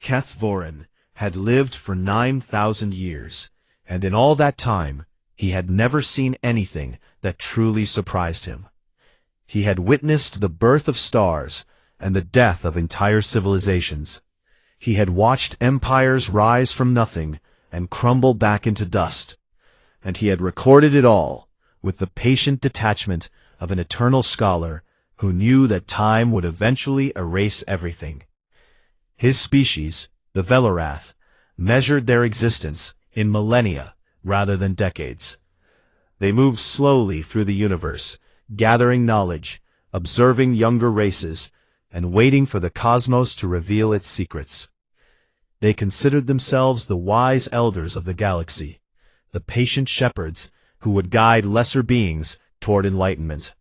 Keth Vorin had lived for 9,000 years, and in all that time, he had never seen anything that truly surprised him. He had witnessed the birth of stars and the death of entire civilizations. He had watched empires rise from nothing and crumble back into dust, and he had recorded it all with the patient detachment of an eternal scholar who knew that time would eventually erase everything. His species, the Velorath, measured their existence in millennia rather than decades. They moved slowly through the universe, gathering knowledge, observing younger races, and waiting for the cosmos to reveal its secrets. They considered themselves the wise elders of the galaxy, the patient shepherds who would guide lesser beings toward enlightenment.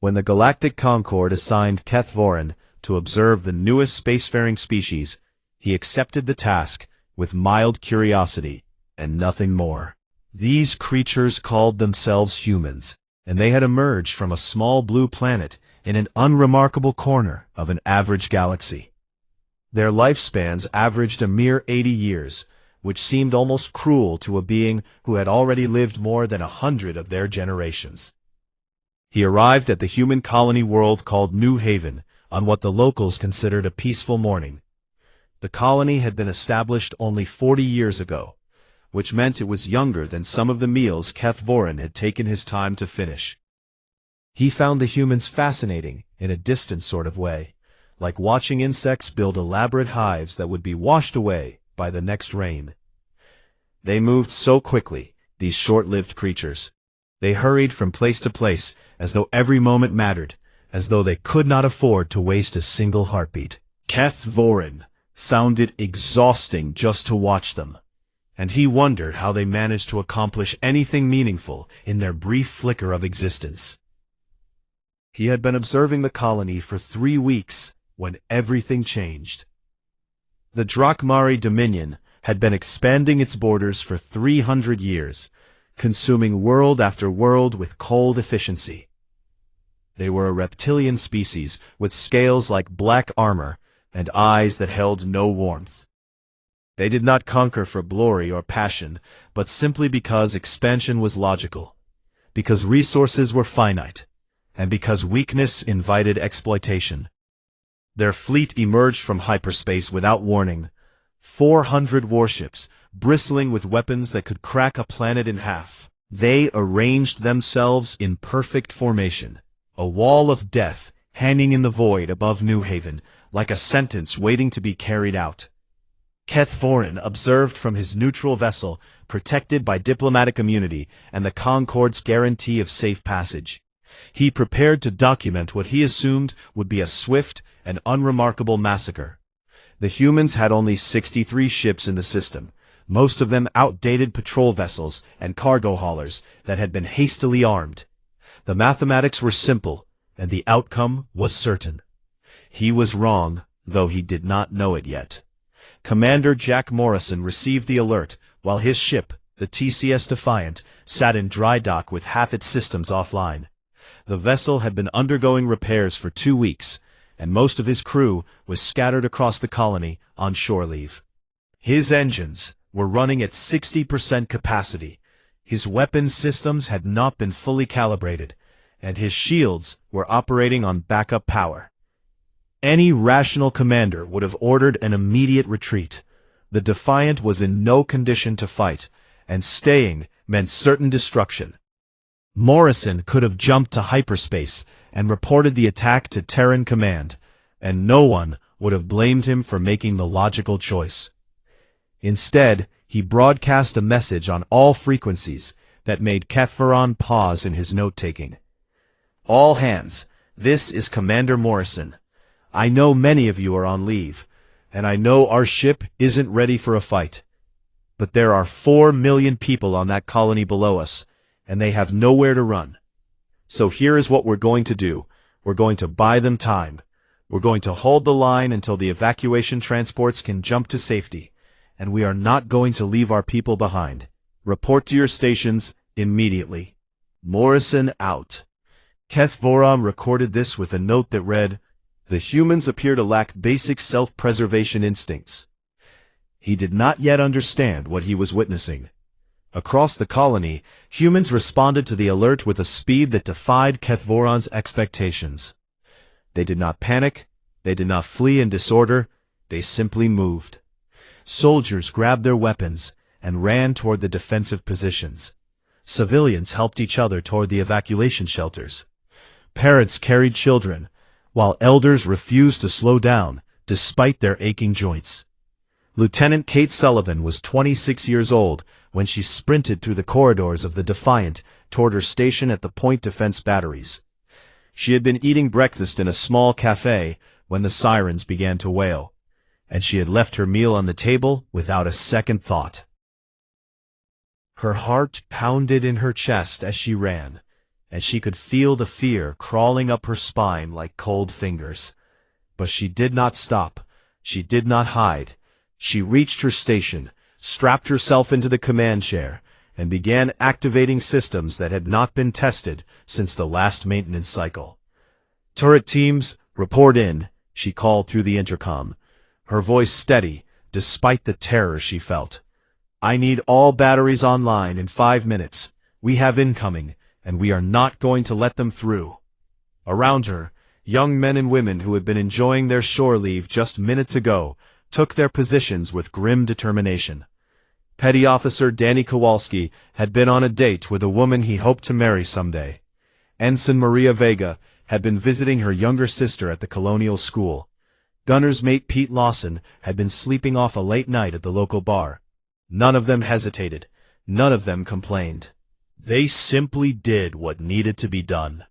When the Galactic Concord assigned Keth Vorin to observe the newest spacefaring species, he accepted the task with mild curiosity and nothing more. These creatures called themselves humans, and they had emerged from a small blue planet in an unremarkable corner of an average galaxy. Their lifespans averaged a mere 80 years, which seemed almost cruel to a being who had already lived more than 100 of their generations. He arrived at the human colony world called New Haven on what the locals considered a peaceful morning. The colony had been established only 40 years ago, which meant it was younger than some of the meals Keth Vorin had taken his time to finish. He found the humans fascinating in a distant sort of way, like watching insects build elaborate hives that would be washed away by the next rain. They moved so quickly, these short-lived creatures. They hurried from place to place as though every moment mattered, as though they could not afford to waste a single heartbeat. Keth Vorin found it exhausting just to watch them, and he wondered how they managed to accomplish anything meaningful in their brief flicker of existence. He had been observing the colony for 3 weeks when everything changed. The Drakmari Dominion had been expanding its borders for 300 years, consuming world after world with cold efficiency. They were a reptilian species with scales like black armor and eyes that held no warmth. They did not conquer for glory or passion, but simply because expansion was logical, because resources were finite, and because weakness invited exploitation. Their fleet emerged from hyperspace without warning, 400 warships, bristling with weapons that could crack a planet in half. They arranged themselves in perfect formation, a wall of death hanging in the void above New Haven, like a sentence waiting to be carried out. Keth Vorin observed from his neutral vessel, protected by diplomatic immunity and the Concord's guarantee of safe passage. He prepared to document what he assumed would be a swift and unremarkable massacre. The humans had only 63 ships in the system, most of them outdated patrol vessels and cargo haulers that had been hastily armed. The mathematics were simple, and the outcome was certain. He was wrong, though he did not know it yet. Commander Jack Morrison received the alert while his ship, the TCS Defiant, sat in dry dock with half its systems offline. The vessel had been undergoing repairs for 2 weeks, and most of his crew was scattered across the colony on shore leave. His engines were running at 60% capacity, his weapons systems had not been fully calibrated, and his shields were operating on backup power. Any rational commander would have ordered an immediate retreat. The Defiant was in no condition to fight, and staying meant certain destruction. Morrison could have jumped to hyperspace and reported the attack to Terran Command, and no one would have blamed him for making the logical choice. Instead, he broadcast a message on all frequencies that made Keth Vorin pause in his note-taking. "All hands, this is Commander Morrison. I know many of you are on leave, and I know our ship isn't ready for a fight. But there are 4 million people on that colony below us, and they have nowhere to run. So here is what we're going to do. We're going to buy them time. We're going to hold the line until the evacuation transports can jump to safety, and we are not going to leave our people behind. Report to your stations immediately. Morrison out." Keth Vorin recorded this with a note that read, "The humans appear to lack basic self-preservation instincts. He did not yet understand what he was witnessing. Across the colony, humans responded to the alert with a speed that defied Kethvoron's expectations. They did not panic, they did not flee in disorder, they simply moved. Soldiers grabbed their weapons and ran toward the defensive positions. Civilians helped each other toward the evacuation shelters. Parents carried children, while elders refused to slow down despite their aching joints. Lieutenant Kate Sullivan was 26 years old when she sprinted through the corridors of the Defiant toward her station at the Point Defense Batteries. She had been eating breakfast in a small cafe when the sirens began to wail, and she had left her meal on the table without a second thought. Her heart pounded in her chest as she ran, and she could feel the fear crawling up her spine like cold fingers. But she did not stop. She did not hide. She reached her station, strapped herself into the command chair, and began activating systems that had not been tested since the last maintenance cycle. "Turret teams, report in," she called through the intercom, her voice steady despite the terror she felt. "I need all batteries online in 5 minutes. We have incoming, and we are not going to let them through." Around her, young men and women who had been enjoying their shore leave just minutes ago took their positions with grim determination. Petty Officer Danny Kowalski had been on a date with a woman he hoped to marry someday. Ensign Maria Vega had been visiting her younger sister at the colonial school. Gunner's mate Pete Lawson had been sleeping off a late night at the local bar. None of them hesitated. None of them complained. They simply did what needed to be done.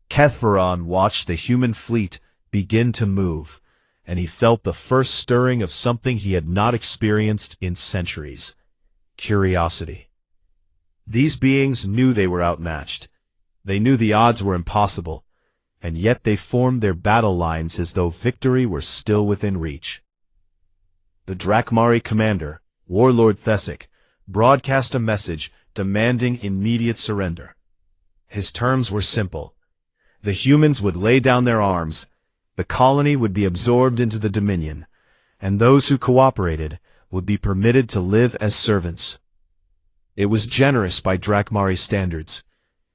Kethvoron watched the human fleet begin to move, and he felt the first stirring of something he had not experienced in centuries: curiosity. These beings knew they were outmatched. They knew the odds were impossible, and yet they formed their battle lines as though victory were still within reach. The Drakmari commander, Warlord Thesic, broadcast a message demanding immediate surrender. His terms were simple. The humans would lay down their arms, the colony would be absorbed into the Dominion, and those who cooperated would be permitted to live as servants. It was generous by Drakmari standards,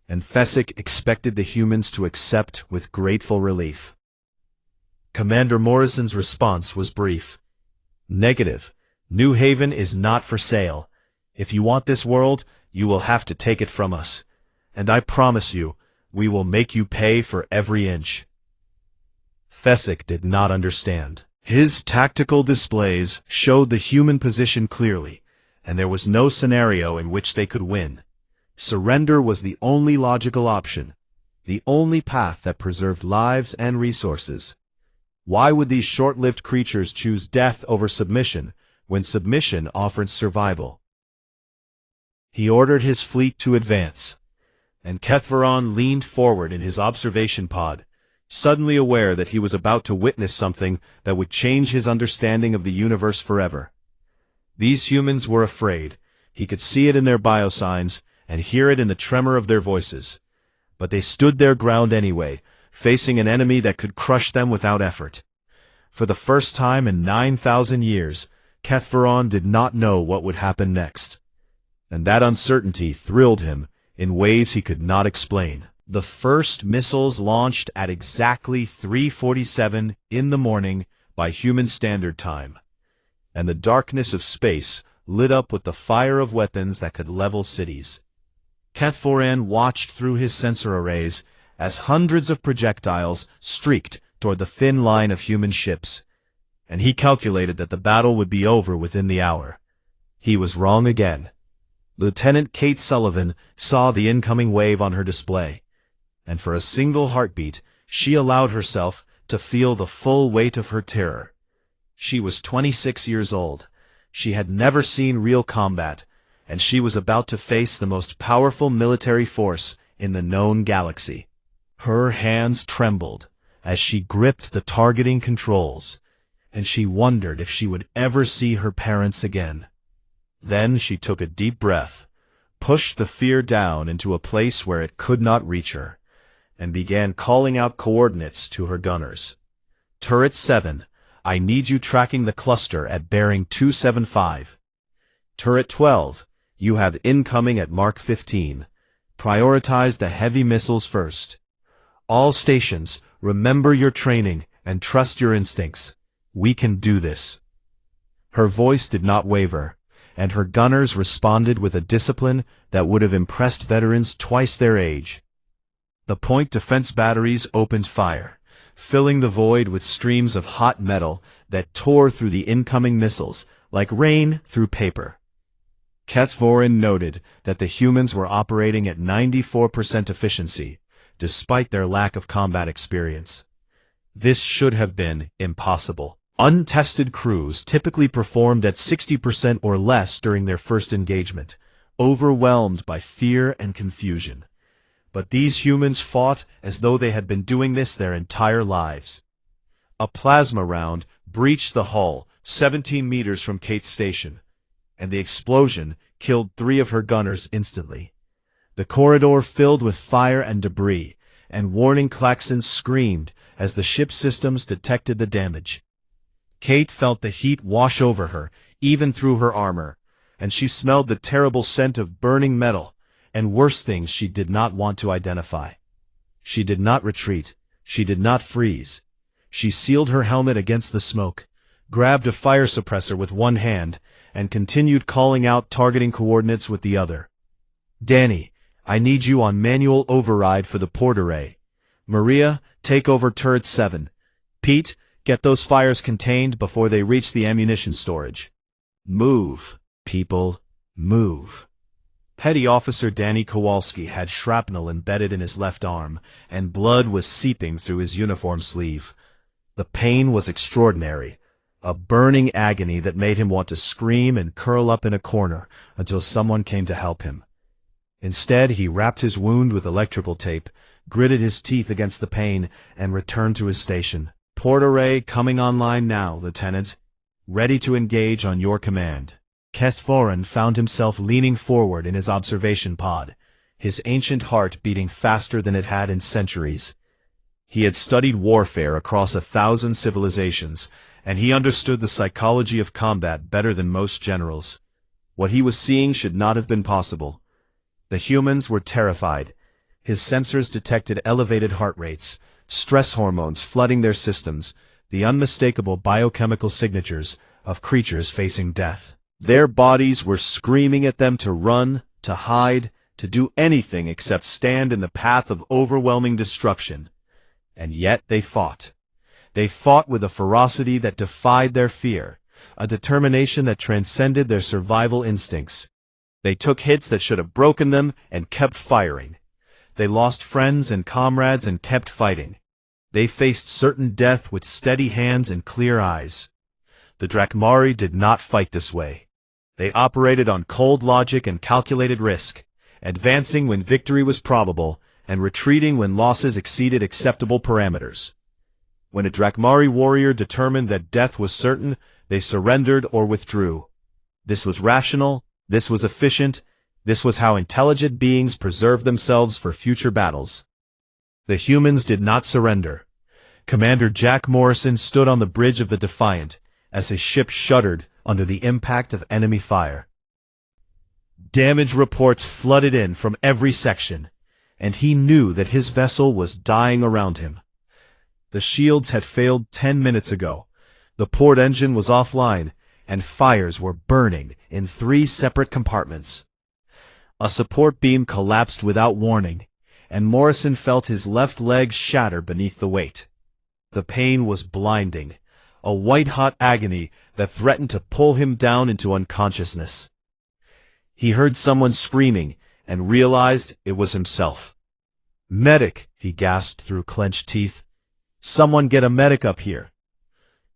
and Thesic expected the humans to accept with grateful relief. Commander Morrison's response was brief. "Negative. New Haven is not for sale. If you want this world, you will have to take it from us. And I promise you, we will make you pay for every inch." Thesic did not understand. His tactical displays showed the human position clearly, and there was no scenario in which they could win. Surrender was the only logical option, the only path that preserved lives and resources. Why would these short-lived creatures choose death over submission when submission offered survival? He ordered his fleet to advance, and Kethvoron leaned forward in his observation pod, suddenly aware that he was about to witness something that would change his understanding of the universe forever. These humans were afraid. He could see it in their biosigns and hear it in the tremor of their voices. But they stood their ground anyway, facing an enemy that could crush them without effort. For the first time in 9,000 years, Kethvoron did not know what would happen next. And that uncertainty thrilled him in ways he could not explain. The first missiles launched at exactly 3:47 in the morning by human standard time, and the darkness of space lit up with the fire of weapons that could level cities. Kethvoron watched through his sensor arrays as hundreds of projectiles streaked toward the thin line of human ships, and he calculated that the battle would be over within the hour. He was wrong again. Lieutenant Kate Sullivan saw the incoming wave on her display, and for a single heartbeat, she allowed herself to feel the full weight of her terror. She was 26 years old. She had never seen real combat, and she was about to face the most powerful military force in the known galaxy. Her hands trembled as she gripped the targeting controls, and she wondered if she would ever see her parents again. Then she took a deep breath, pushed the fear down into a place where it could not reach her, and began calling out coordinates to her gunners. "Turret 7, I need you tracking the cluster at bearing 275. Turret 12, you have incoming at Mark 15. Prioritize the heavy missiles first. All stations, remember your training and trust your instincts. We can do this. Her voice did not waver, and her gunners responded with a discipline that would have impressed veterans twice their age. The point defense batteries opened fire, filling the void with streams of hot metal that tore through the incoming missiles like rain through paper. Ketvorin noted that the humans were operating at 94% efficiency, despite their lack of combat experience. This should have been impossible. Untested crews typically performed at 60% or less during their first engagement, overwhelmed by fear and confusion. But these humans fought as though they had been doing this their entire lives. A plasma round breached the hull 17 meters from Kate's station, and the explosion killed 3 of her gunners instantly. The corridor filled with fire and debris, and warning klaxons screamed as the ship's systems detected the damage. Kate felt the heat wash over her, even through her armor, and she smelled the terrible scent of burning metal, and worse things she did not want to identify. She did not retreat. She did not freeze. She sealed her helmet against the smoke, grabbed a fire suppressor with one hand, and continued calling out targeting coordinates with the other. Danny, I need you on manual override for the port array. Maria, take over turret 7. Pete, get those fires contained before they reach the ammunition storage. Move, people, move. Petty Officer Danny Kowalski had shrapnel embedded in his left arm, and blood was seeping through his uniform sleeve. The pain was extraordinary, a burning agony that made him want to scream and curl up in a corner until someone came to help him. Instead, he wrapped his wound with electrical tape, gritted his teeth against the pain, and returned to his station. Port array coming online now, Lieutenant. Ready to engage on your command. Ketvorin found himself leaning forward in his observation pod, his ancient heart beating faster than it had in centuries. He had studied warfare across 1,000 civilizations, and he understood the psychology of combat better than most generals. What he was seeing should not have been possible. The humans were terrified. His sensors detected elevated heart rates, stress hormones flooding their systems, the unmistakable biochemical signatures of creatures facing death. Their bodies were screaming at them to run, to hide, to do anything except stand in the path of overwhelming destruction. And yet they fought. They fought with a ferocity that defied their fear, a determination that transcended their survival instincts. They took hits that should have broken them and kept firing. They lost friends and comrades and kept fighting. They faced certain death with steady hands and clear eyes. The Drakmari did not fight this way. They operated on cold logic and calculated risk, advancing when victory was probable and retreating when losses exceeded acceptable parameters. When a Drakmari warrior determined that death was certain, they surrendered or withdrew. This was rational, this was efficient, this was how intelligent beings preserved themselves for future battles. The humans did not surrender. Commander Jack Morrison stood on the bridge of the Defiant as his ship shuddered under the impact of enemy fire. Damage reports flooded in from every section, and he knew that his vessel was dying around him. The shields had failed 10 minutes ago. The port engine was offline, and fires were burning in 3 separate compartments. A support beam collapsed without warning, and Morrison felt his left leg shatter beneath the weight. The pain was blinding, a white-hot agony that threatened to pull him down into unconsciousness. He heard someone screaming and realized it was himself. "Medic," he gasped through clenched teeth. "Someone get a medic up here."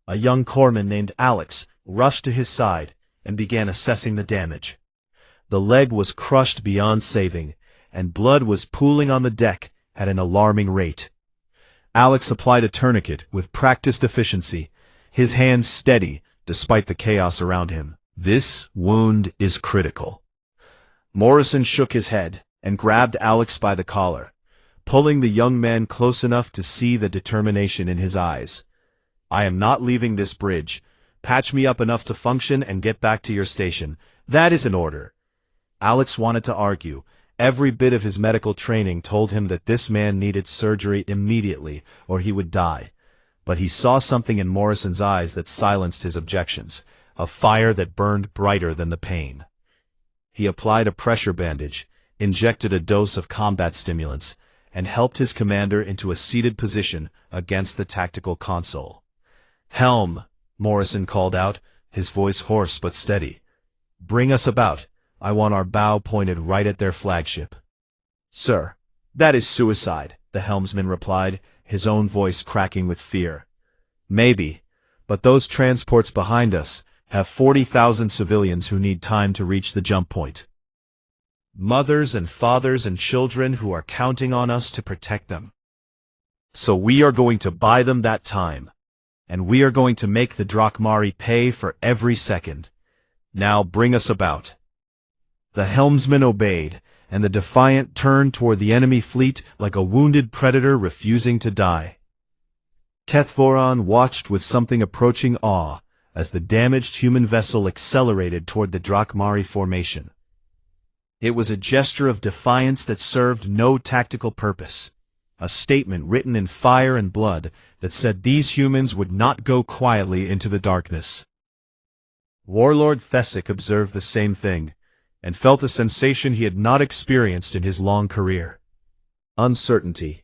A young corpsman named Alex rushed to his side and began assessing the damage. The leg was crushed beyond saving, and blood was pooling on the deck at an alarming rate. Alex applied a tourniquet with practiced efficiency, his hands steady despite the chaos around him. "This wound is critical." Morrison shook his head and grabbed Alex by the collar, pulling the young man close enough to see the determination in his eyes. I am not leaving this bridge. Patch me up enough to function and get back to your station. That is an order. Alex wanted to argue. Every bit of his medical training told him that this man needed surgery immediately, or he would die. But he saw something in Morrison's eyes that silenced his objections, a fire that burned brighter than the pain. He applied a pressure bandage, injected a dose of combat stimulants, and helped his commander into a seated position against the tactical console. "Helm," Morrison called out, his voice hoarse but steady. "Bring us about. I want our bow pointed right at their flagship." "Sir, that is suicide," the helmsman replied, his own voice cracking with fear. "Maybe, but those transports behind us have 40,000 civilians who need time to reach the jump point. Mothers and fathers and children who are counting on us to protect them. So we are going to buy them that time, and we are going to make the Drakmari pay for every second. Now bring us about." The helmsman obeyed, and the Defiant turned toward the enemy fleet like a wounded predator refusing to die. Kethvoron watched with something approaching awe as the damaged human vessel accelerated toward the Drakmari formation. It was a gesture of defiance that served no tactical purpose, a statement written in fire and blood that said these humans would not go quietly into the darkness. Warlord Thesic observed the same thing, and felt a sensation he had not experienced in his long career. Uncertainty.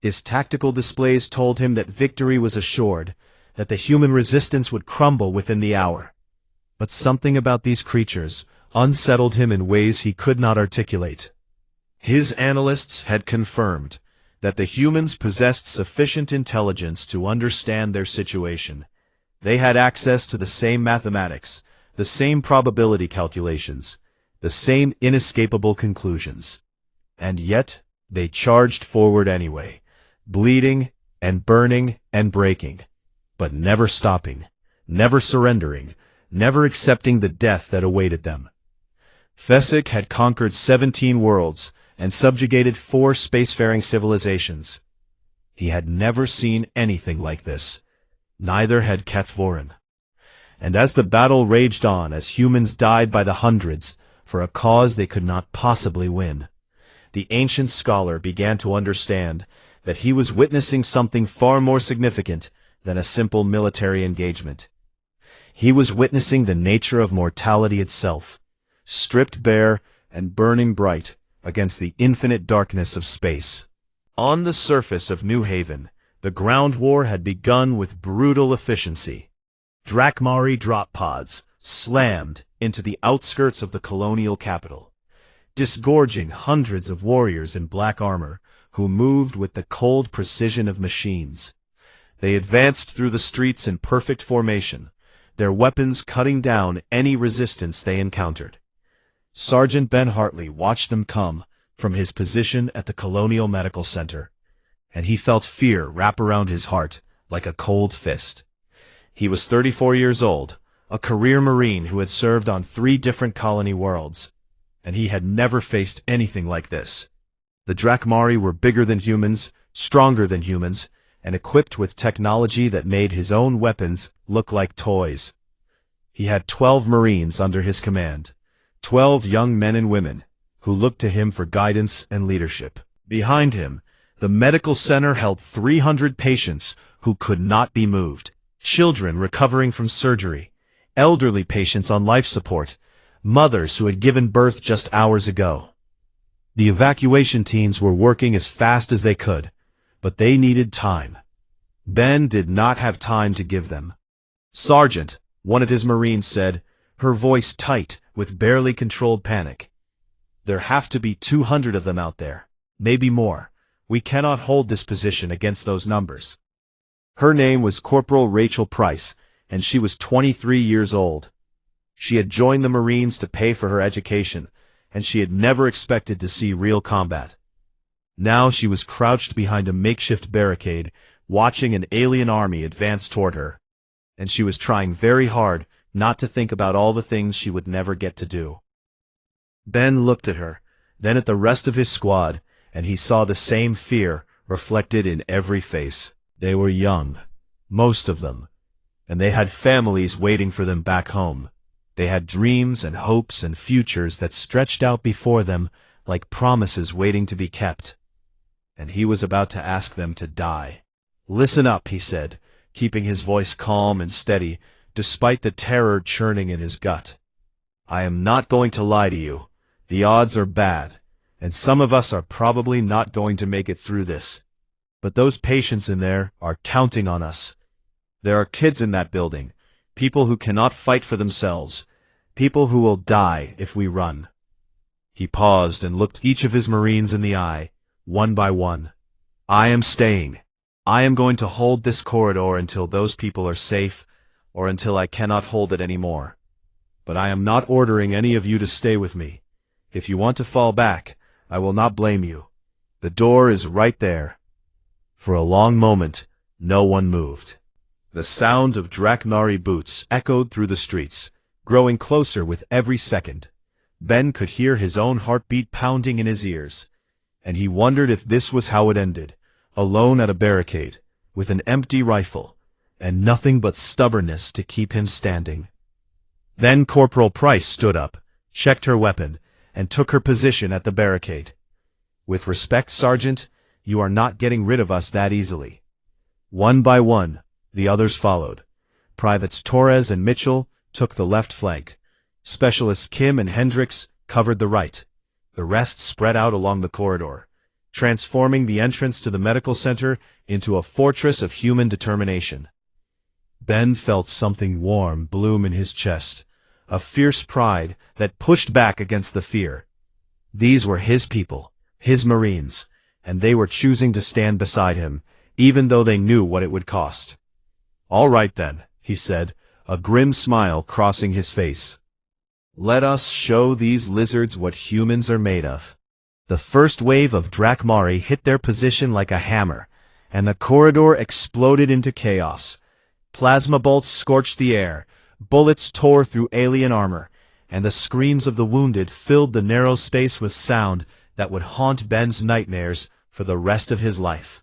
His tactical displays told him that victory was assured, that the human resistance would crumble within the hour. But something about these creatures unsettled him in ways he could not articulate. His analysts had confirmed that the humans possessed sufficient intelligence to understand their situation. They had access to the same mathematics, the same probability calculations, the same inescapable conclusions. And yet, they charged forward anyway, bleeding and burning and breaking, but never stopping, never surrendering, never accepting the death that awaited them. Thesic had conquered 17 worlds and subjugated 4 spacefaring civilizations. He had never seen anything like this. Neither had Kethvoron. And as the battle raged on, as humans died by the hundreds, for a cause they could not possibly win, the ancient scholar began to understand that he was witnessing something far more significant than a simple military engagement. He was witnessing the nature of mortality itself, stripped bare and burning bright against the infinite darkness of space. On the surface of New Haven, the ground war had begun with brutal efficiency. Drakmari drop pods slammed into the outskirts of the colonial capital, disgorging hundreds of warriors in black armor who moved with the cold precision of machines. They advanced through the streets in perfect formation, their weapons cutting down any resistance they encountered. Sergeant Ben Hartley watched them come from his position at the Colonial Medical Center, and he felt fear wrap around his heart like a cold fist. He was 34 years old, a career Marine who had served on 3 different colony worlds, and he had never faced anything like this. The Drakmari were bigger than humans, stronger than humans, and equipped with technology that made his own weapons look like toys. He had 12 Marines under his command, 12 young men and women, who looked to him for guidance and leadership. Behind him, the medical center held 300 patients who could not be moved, children recovering from surgery, elderly patients on life support, mothers who had given birth just hours ago. The evacuation teams were working as fast as they could, but they needed time. Ben did not have time to give them. "Sergeant," one of his Marines said, her voice tight with barely controlled panic. "There have to be 200 of them out there, maybe more. We cannot hold this position against those numbers." Her name was Corporal Rachel Price, and she was 23 years old. She had joined the Marines to pay for her education, and she had never expected to see real combat. Now she was crouched behind a makeshift barricade, watching an alien army advance toward her, and she was trying very hard not to think about all the things she would never get to do. Ben looked at her, then at the rest of his squad, and he saw the same fear reflected in every face. They were young, most of them, and they had families waiting for them back home. They had dreams and hopes and futures that stretched out before them like promises waiting to be kept. And he was about to ask them to die. "Listen up," he said, keeping his voice calm and steady, despite the terror churning in his gut. "I am not going to lie to you. The odds are bad, and some of us are probably not going to make it through this. But those patients in there are counting on us. There are kids in that building, people who cannot fight for themselves, people who will die if we run." He paused and looked each of his Marines in the eye, one by one. "I am staying. I am going to hold this corridor until those people are safe, or until I cannot hold it anymore. But I am not ordering any of you to stay with me. If you want to fall back, I will not blame you. The door is right there." For a long moment, no one moved. The sound of Drakmari boots echoed through the streets, growing closer with every second. Ben could hear his own heartbeat pounding in his ears, and he wondered if this was how it ended, alone at a barricade, with an empty rifle, and nothing but stubbornness to keep him standing. Then Corporal Price stood up, checked her weapon, and took her position at the barricade. "With respect, Sergeant, you are not getting rid of us that easily." One by one, the others followed. Privates Torres and Mitchell took the left flank. Specialists Kim and Hendricks covered the right. The rest spread out along the corridor, transforming the entrance to the medical center into a fortress of human determination. Ben felt something warm bloom in his chest, a fierce pride that pushed back against the fear. These were his people, his Marines, and they were choosing to stand beside him, even though they knew what it would cost. "All right then," he said, a grim smile crossing his face. "Let us show these lizards what humans are made of." The first wave of Drakmari hit their position like a hammer, and the corridor exploded into chaos. Plasma bolts scorched the air, bullets tore through alien armor, and the screams of the wounded filled the narrow space with sound that would haunt Ben's nightmares for the rest of his life.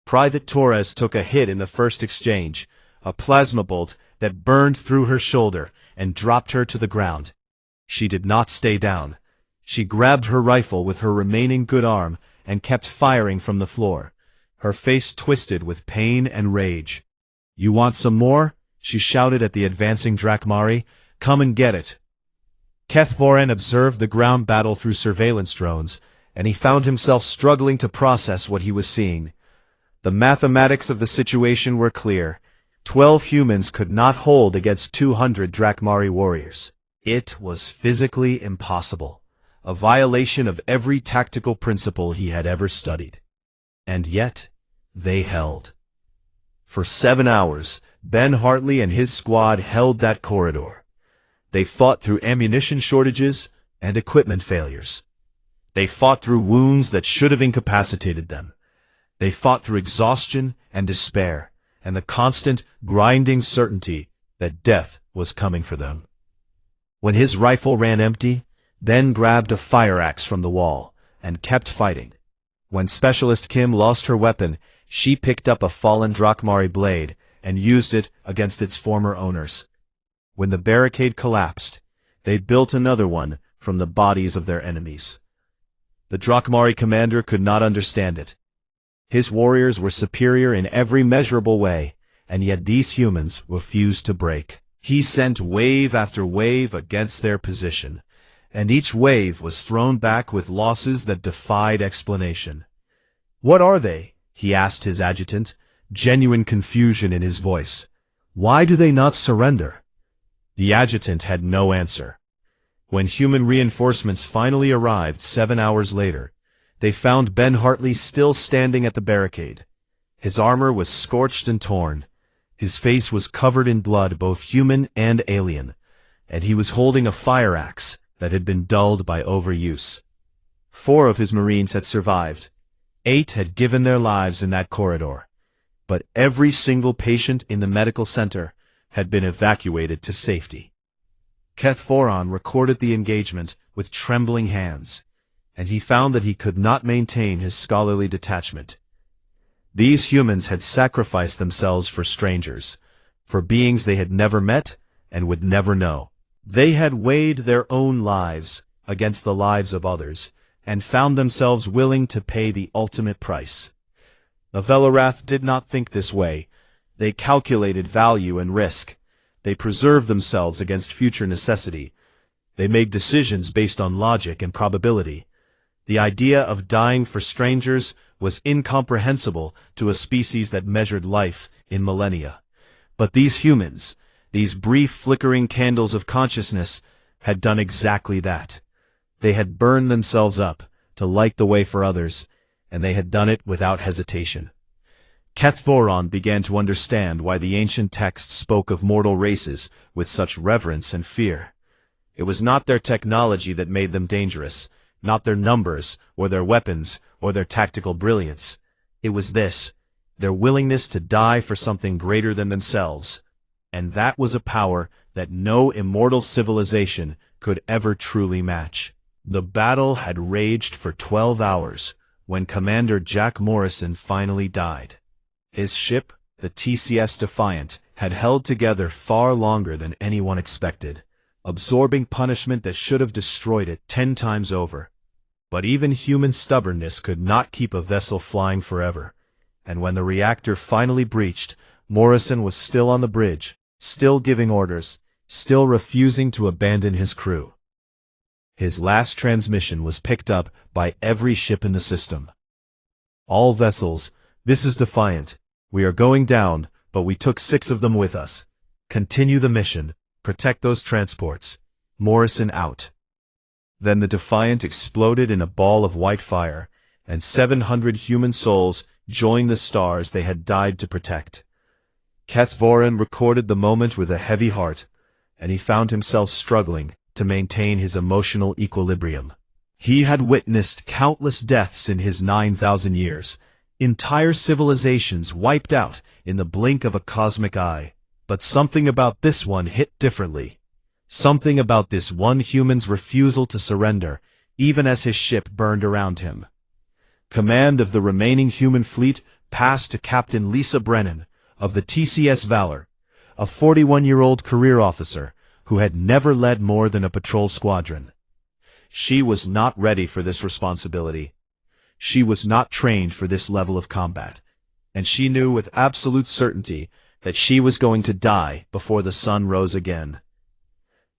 Private Torres took a hit in the first exchange, a plasma bolt that burned through her shoulder and dropped her to the ground. She did not stay down. She grabbed her rifle with her remaining good arm and kept firing from the floor, her face twisted with pain and rage. "You want some more?" she shouted at the advancing Drakmari. "Come and get it." Kethvoren observed the ground battle through surveillance drones, and he found himself struggling to process what he was seeing. The mathematics of the situation were clear. 12 humans could not hold against 200 Drakmari warriors. It was physically impossible, a violation of every tactical principle he had ever studied. And yet, they held. For 7 hours, Ben Hartley and his squad held that corridor. They fought through ammunition shortages and equipment failures. They fought through wounds that should have incapacitated them. They fought through exhaustion and despair, and the constant, grinding certainty that death was coming for them. When his rifle ran empty, Ben grabbed a fire axe from the wall and kept fighting. When Specialist Kim lost her weapon, she picked up a fallen Drakmari blade and used it against its former owners. When the barricade collapsed, they built another one from the bodies of their enemies. The Drakmari commander could not understand it. His warriors were superior in every measurable way, and yet these humans refused to break. He sent wave after wave against their position, and each wave was thrown back with losses that defied explanation. "What are they?" he asked his adjutant, genuine confusion in his voice. "Why do they not surrender?" The adjutant had no answer. When human reinforcements finally arrived 7 hours later, they found Ben Hartley still standing at the barricade. His armor was scorched and torn. His face was covered in blood, both human and alien, and he was holding a fire axe that had been dulled by overuse. 4 of his Marines had survived. 8 had given their lives in that corridor, but every single patient in the medical center had been evacuated to safety. Kethvoren recorded the engagement with trembling hands, and he found that he could not maintain his scholarly detachment. These humans had sacrificed themselves for strangers, for beings they had never met and would never know. They had weighed their own lives against the lives of others, and found themselves willing to pay the ultimate price. The Velarath did not think this way. They calculated value and risk. They preserved themselves against future necessity. They made decisions based on logic and probability. The idea of dying for strangers was incomprehensible to a species that measured life in millennia. But these humans, these brief flickering candles of consciousness, had done exactly that. They had burned themselves up to light the way for others, and they had done it without hesitation. Kethvoron began to understand why the ancient texts spoke of mortal races with such reverence and fear. It was not their technology that made them dangerous, not their numbers, or their weapons, or their tactical brilliance. It was this, their willingness to die for something greater than themselves. And that was a power that no immortal civilization could ever truly match. The battle had raged for 12 hours, when Commander Jack Morrison finally died. His ship, the TCS Defiant, had held together far longer than anyone expected, absorbing punishment that should have destroyed it 10 times over. But even human stubbornness could not keep a vessel flying forever, and when the reactor finally breached, Morrison was still on the bridge, still giving orders, still refusing to abandon his crew. His last transmission was picked up by every ship in the system. "All vessels, this is Defiant. We are going down, but we took 6 of them with us. Continue the mission. Protect those transports. Morrison out." Then the Defiant exploded in a ball of white fire, and 700 human souls joined the stars they had died to protect. Kethvoron recorded the moment with a heavy heart, and he found himself struggling to maintain his emotional equilibrium. He had witnessed countless deaths in his 9,000 years, entire civilizations wiped out in the blink of a cosmic eye. But something about this one hit differently. Something about this one human's refusal to surrender, even as his ship burned around him. Command of the remaining human fleet passed to Captain Lisa Brennan of the TCS Valor, a 41-year-old career officer who had never led more than a patrol squadron. She was not ready for this responsibility. She was not trained for this level of combat, and she knew with absolute certainty that she was going to die before the sun rose again.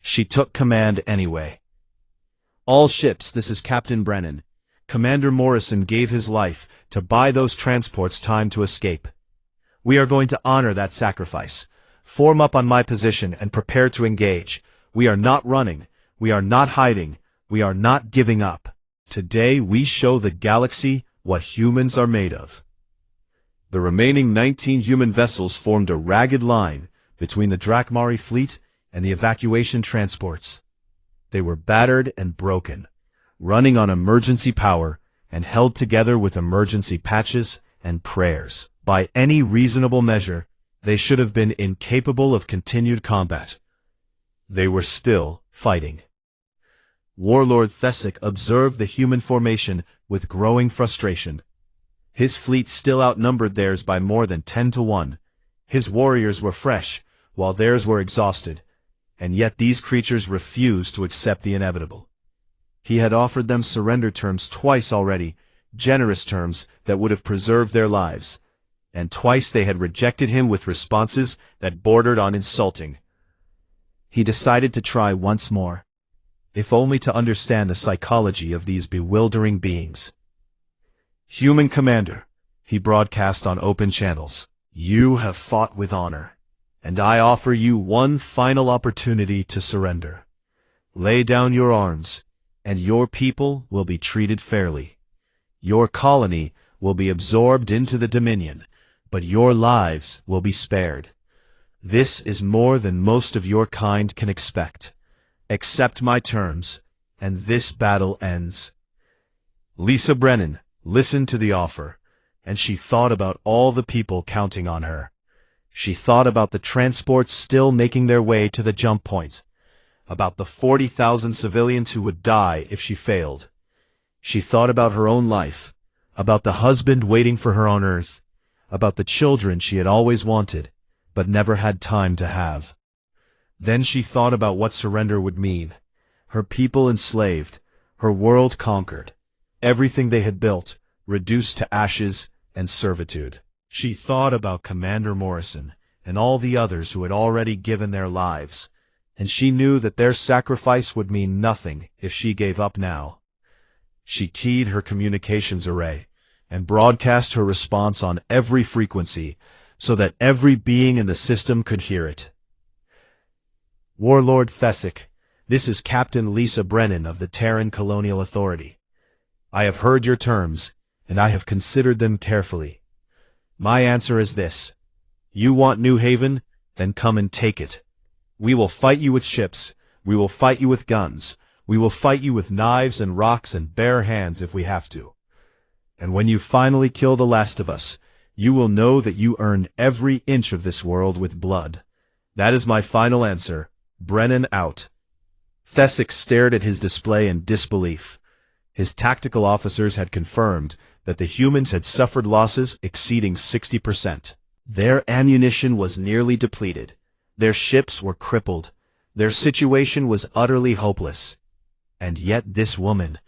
She took command anyway. "All ships, this is Captain Brennan. Commander Morrison gave his life to buy those transports time to escape. We are going to honor that sacrifice. Form up on my position and prepare to engage. We are not running. We are not hiding. We are not giving up. Today we show the galaxy what humans are made of." The remaining 19 human vessels formed a ragged line between the Drakmari fleet and the evacuation transports. They were battered and broken, running on emergency power and held together with emergency patches and prayers. By any reasonable measure, they should have been incapable of continued combat. They were still fighting. Warlord Thesic observed the human formation with growing frustration. His fleet still outnumbered theirs by more than 10 to 1. His warriors were fresh, while theirs were exhausted, and yet these creatures refused to accept the inevitable. He had offered them surrender terms twice already, generous terms that would have preserved their lives, and twice they had rejected him with responses that bordered on insulting. He decided to try once more, if only to understand the psychology of these bewildering beings. "Human Commander," he broadcast on open channels, "you have fought with honor, and I offer you one final opportunity to surrender. Lay down your arms, and your people will be treated fairly. Your colony will be absorbed into the Dominion, but your lives will be spared. This is more than most of your kind can expect. Accept my terms, and this battle ends." Lisa Brennan listened to the offer, and she thought about all the people counting on her. She thought about the transports still making their way to the jump point, about the 40,000 civilians who would die if she failed. She thought about her own life, about the husband waiting for her on Earth, about the children she had always wanted, but never had time to have. Then she thought about what surrender would mean. Her people enslaved, her world conquered, everything they had built reduced to ashes and servitude. She thought about Commander Morrison and all the others who had already given their lives, and she knew that their sacrifice would mean nothing if she gave up now. She keyed her communications array and broadcast her response on every frequency so that every being in the system could hear it. Warlord Thesic, this is Captain Lisa Brennan of the Terran Colonial Authority. I have heard your terms, and I have considered them carefully. My answer is this. You want New Haven? Then come and take it. We will fight you with ships. We will fight you with guns. We will fight you with knives and rocks and bare hands if we have to. And when you finally kill the last of us, you will know that you earned every inch of this world with blood. That is my final answer. Brennan out. Thesic stared at his display in disbelief. His tactical officers had confirmed that the humans had suffered losses exceeding 60%. Their ammunition was nearly depleted. Their ships were crippled. Their situation was utterly hopeless. And yet this woman,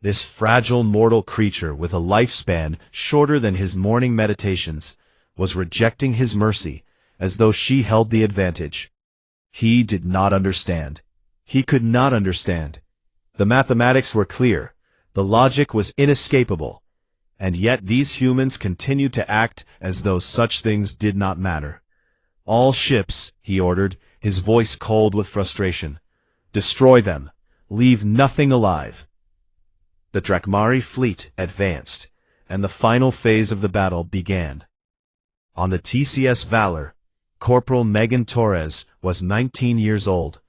this fragile mortal creature with a lifespan shorter than his morning meditations, was rejecting his mercy as though she held the advantage. He did not understand. He could not understand. The mathematics were clear. The logic was inescapable. And yet these humans continued to act as though such things did not matter. All ships, he ordered, his voice cold with frustration. Destroy them. Leave nothing alive. The Drakmari fleet advanced, and the final phase of the battle began. On the TCS Valor, Corporal Megan Torres was 19 years old.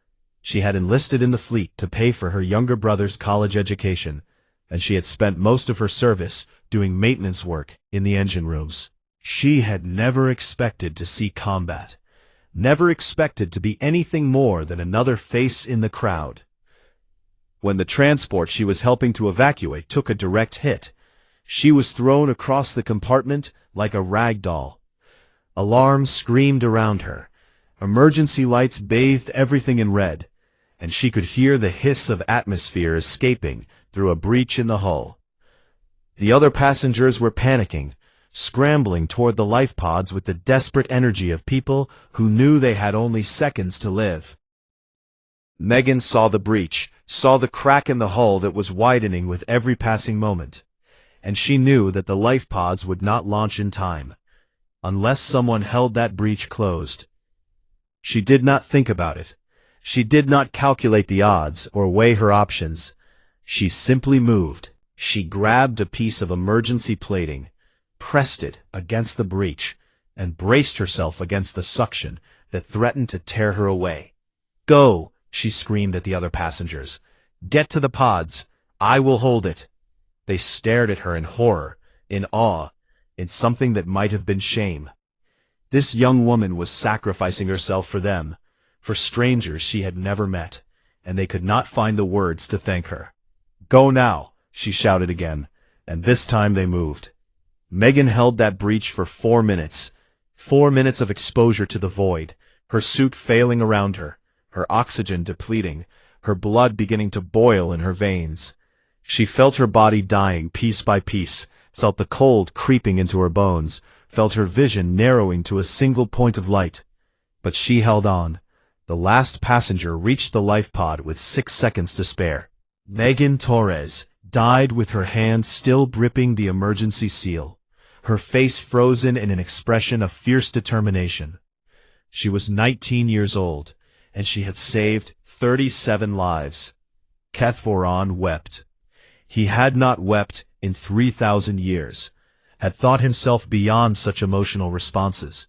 She had enlisted in the fleet to pay for her younger brother's college education, and she had spent most of her service doing maintenance work in the engine rooms. She had never expected to see combat, never expected to be anything more than another face in the crowd. When the transport she was helping to evacuate took a direct hit, she was thrown across the compartment like a rag doll. Alarms screamed around her. Emergency lights bathed everything in red, and she could hear the hiss of atmosphere escaping through a breach in the hull. The other passengers were panicking, scrambling toward the life pods with the desperate energy of people who knew they had only seconds to live. Megan saw the breach, saw the crack in the hull that was widening with every passing moment, and she knew that the life pods would not launch in time, unless someone held that breach closed. She did not think about it. She did not calculate the odds or weigh her options. She simply moved. She grabbed a piece of emergency plating, pressed it against the breach, and braced herself against the suction that threatened to tear her away. "Go!" she screamed at the other passengers. "Get to the pods. I will hold it." They stared at her in horror, in awe, in something that might have been shame. This young woman was sacrificing herself for them, for strangers she had never met, and they could not find the words to thank her. "Go now," she shouted again, and this time they moved. Megan held that breach for 4 minutes, 4 minutes of exposure to the void, her suit failing around her, her oxygen depleting, her blood beginning to boil in her veins. She felt her body dying piece by piece, felt the cold creeping into her bones, felt her vision narrowing to a single point of light. But she held on. The last passenger reached the life pod with 6 seconds to spare. Megan Torres died with her hand still gripping the emergency seal, her face frozen in an expression of fierce determination. She was 19 years old, and she had saved 37 lives. Kethvoron wept. He had not wept in 3,000 years, had thought himself beyond such emotional responses,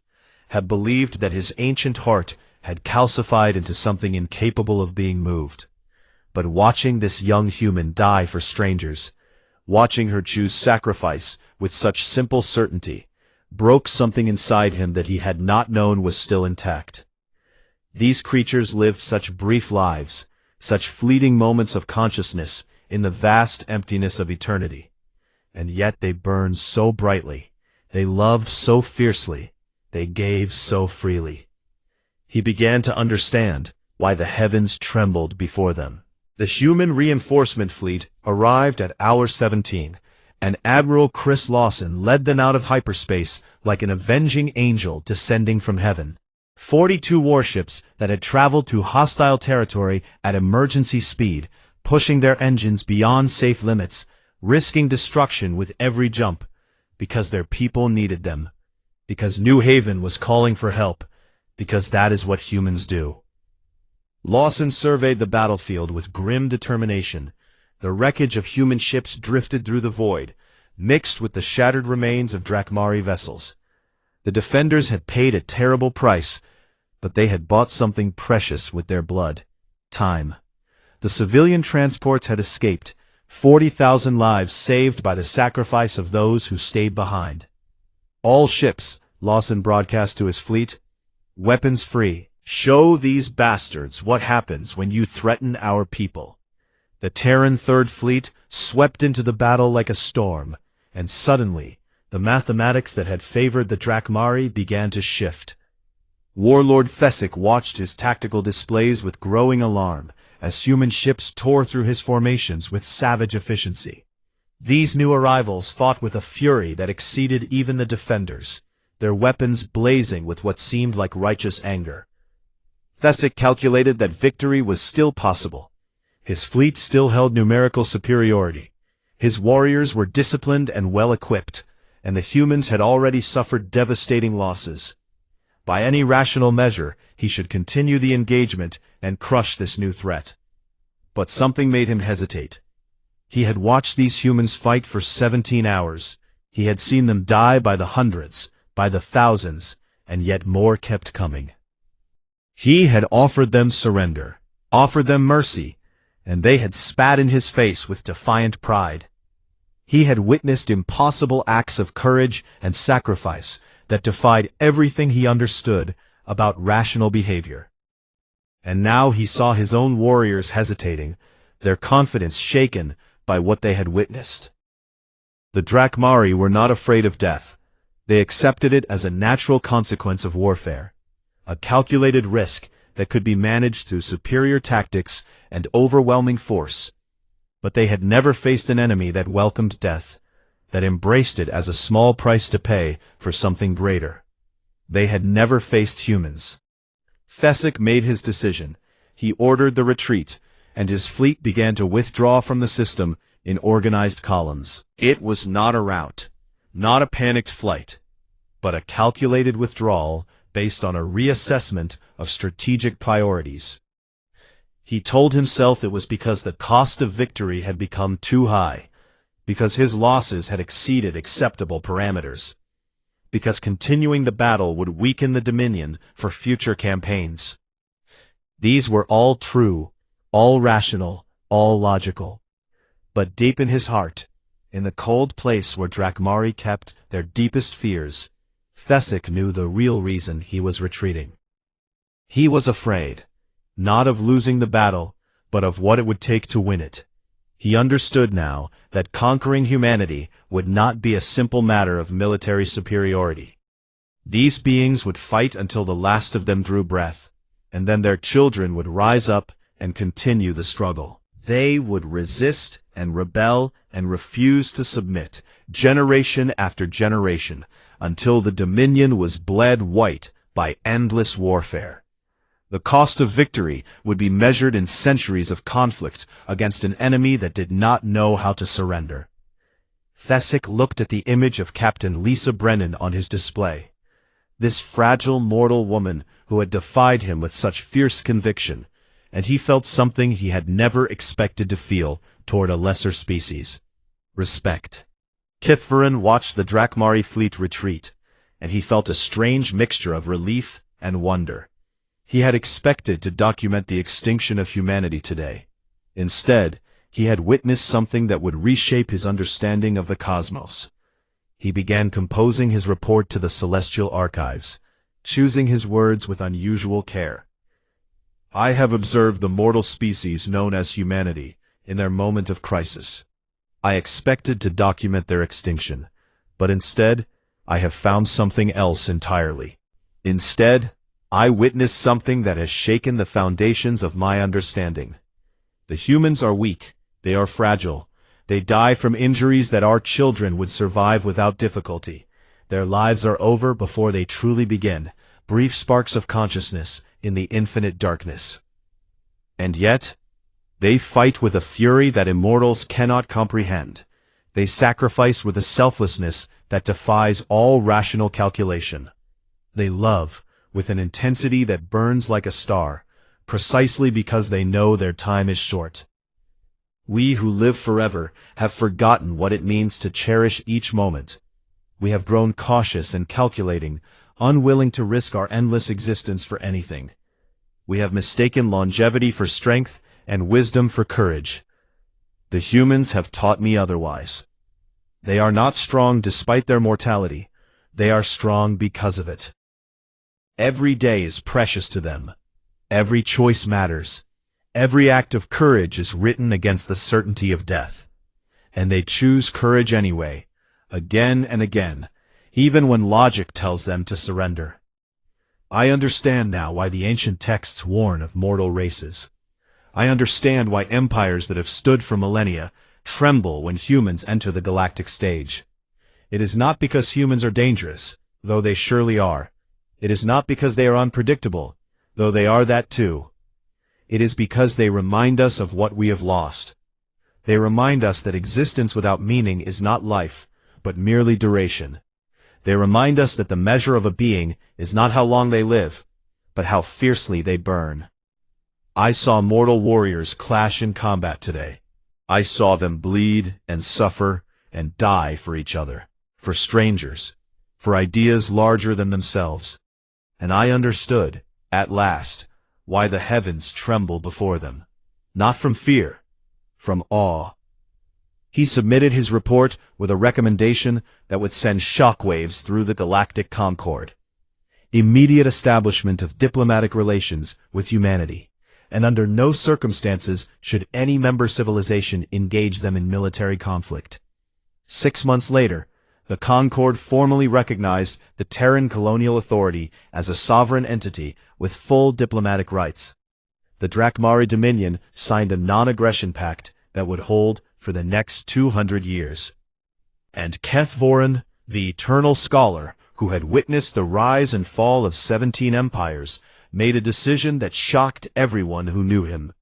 had believed that his ancient heart had calcified into something incapable of being moved. But watching this young human die for strangers, watching her choose sacrifice with such simple certainty, broke something inside him that he had not known was still intact. These creatures lived such brief lives, such fleeting moments of consciousness in the vast emptiness of eternity, and yet they burned so brightly, They loved so fiercely. They gave so freely. He began to understand why the heavens trembled before them. The human reinforcement fleet arrived at hour 17, and Admiral Chris Lawson led them out of hyperspace like an avenging angel descending from heaven. 42 warships that had traveled to hostile territory at emergency speed, pushing their engines beyond safe limits, risking destruction with every jump, because their people needed them, because New Haven was calling for help, because that is what humans do. Lawson surveyed the battlefield with grim determination. The wreckage of human ships drifted through the void, mixed with the shattered remains of Drakmari vessels. The defenders had paid a terrible price, but they had bought something precious with their blood: time. The civilian transports had escaped, 40,000 lives saved by the sacrifice of those who stayed behind. All ships, Lawson broadcast to his fleet, weapons free. Show these bastards what happens when you threaten our people. The Terran Third Fleet swept into the battle like a storm, and suddenly, the mathematics that had favored the Drakmari began to shift. Warlord Thesic watched his tactical displays with growing alarm, as human ships tore through his formations with savage efficiency. These new arrivals fought with a fury that exceeded even the defenders, their weapons blazing with what seemed like righteous anger. Thesic calculated that victory was still possible. His fleet still held numerical superiority. His warriors were disciplined and well-equipped, and the humans had already suffered devastating losses. By any rational measure, he should continue the engagement and crush this new threat. But something made him hesitate. He had watched these humans fight for 17 hours. He had seen them die by the hundreds, by the thousands, and yet more kept coming. He had offered them surrender, offered them mercy, and they had spat in his face with defiant pride. He had witnessed impossible acts of courage and sacrifice that defied everything he understood about rational behavior. And now he saw his own warriors hesitating, their confidence shaken by what they had witnessed. The Drakmari were not afraid of death. They accepted it as a natural consequence of warfare, a calculated risk that could be managed through superior tactics and overwhelming force. But they had never faced an enemy that welcomed death, that embraced it as a small price to pay for something greater. They had never faced humans. Thesic made his decision. He ordered the retreat, and his fleet began to withdraw from the system in organized columns. It was not a rout, not a panicked flight, but a calculated withdrawal based on a reassessment of strategic priorities. He told himself it was because the cost of victory had become too high, because his losses had exceeded acceptable parameters, because continuing the battle would weaken the Dominion for future campaigns. These were all true, all rational, all logical. But deep in his heart, in the cold place where Drakmari kept their deepest fears, Thesic knew the real reason he was retreating. He was afraid, not of losing the battle, but of what it would take to win it. He understood now that conquering humanity would not be a simple matter of military superiority. These beings would fight until the last of them drew breath, and then their children would rise up and continue the struggle. They would resist and rebel and refuse to submit, generation after generation, until the Dominion was bled white by endless warfare. The cost of victory would be measured in centuries of conflict against an enemy that did not know how to surrender. Thesic looked at the image of Captain Lisa Brennan on his display. This fragile mortal woman who had defied him with such fierce conviction, and he felt something he had never expected to feel toward a lesser species: respect. Kithvaran watched the Drakmari fleet retreat, and he felt a strange mixture of relief and wonder. He had expected to document the extinction of humanity today. Instead, he had witnessed something that would reshape his understanding of the cosmos. He began composing his report to the celestial archives, choosing his words with unusual care. I have observed the mortal species known as humanity in their moment of crisis. I expected to document their extinction, but instead, I have found something else entirely. Instead, I witnessed something that has shaken the foundations of my understanding. The humans are weak, they are fragile, they die from injuries that our children would survive without difficulty. Their lives are over before they truly begin, brief sparks of consciousness in the infinite darkness. And yet, they fight with a fury that immortals cannot comprehend. They sacrifice with a selflessness that defies all rational calculation. They love with an intensity that burns like a star, precisely because they know their time is short. We who live forever have forgotten what it means to cherish each moment. We have grown cautious and calculating, unwilling to risk our endless existence for anything. We have mistaken longevity for strength and wisdom for courage. The humans have taught me otherwise. They are not strong despite their mortality. They are strong because of it. Every day is precious to them. Every choice matters. Every act of courage is written against the certainty of death. And they choose courage anyway, again and again, even when logic tells them to surrender. I understand now why the ancient texts warn of mortal races. I understand why empires that have stood for millennia tremble when humans enter the galactic stage. It is not because humans are dangerous, though they surely are. It is not because they are unpredictable, though they are that too. It is because they remind us of what we have lost. They remind us that existence without meaning is not life, but merely duration. They remind us that the measure of a being is not how long they live, but how fiercely they burn. I saw mortal warriors clash in combat today. I saw them bleed and suffer and die for each other, for strangers, for ideas larger than themselves. And I understood, at last, why the heavens tremble before them. Not from fear, from awe. He submitted his report with a recommendation that would send shockwaves through the galactic concord. Immediate establishment of diplomatic relations with humanity, and under no circumstances should any member civilization engage them in military conflict. 6 months later, the Concord formally recognized the Terran colonial authority as a sovereign entity with full diplomatic rights. The Drakmari Dominion signed a non-aggression pact that would hold for the next 200 years. And Keth Voran, the eternal scholar who had witnessed the rise and fall of 17 empires, made a decision that shocked everyone who knew him.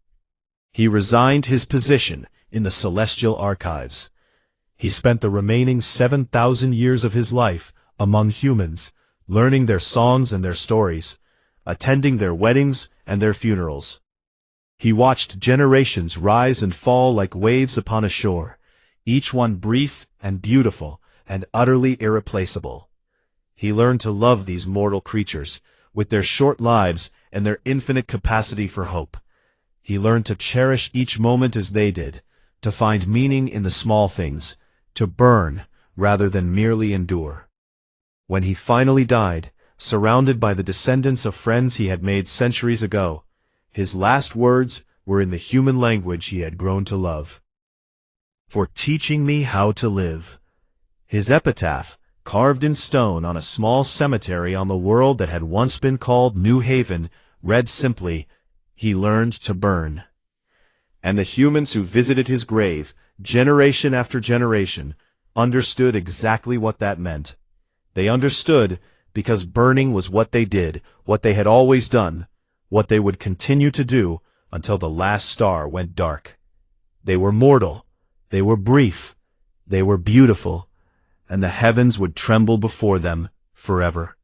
He resigned his position in the Celestial Archives. He spent the remaining 7,000 years of his life among humans, learning their songs and their stories, attending their weddings and their funerals. He watched generations rise and fall like waves upon a shore, each one brief and beautiful and utterly irreplaceable. He learned to love these mortal creatures, with their short lives and their infinite capacity for hope. He learned to cherish each moment as they did, to find meaning in the small things, to burn rather than merely endure. When he finally died, surrounded by the descendants of friends he had made centuries ago, his last words were in the human language he had grown to love. For teaching me how to live. His epitaph, carved in stone on a small cemetery on the world that had once been called New Haven, read simply, "He learned to burn." And the humans who visited his grave, generation after generation, understood exactly what that meant. They understood because burning was what they did, what they had always done, what they would continue to do until the last star went dark. They were mortal, they were brief, they were beautiful, and the heavens would tremble before them forever.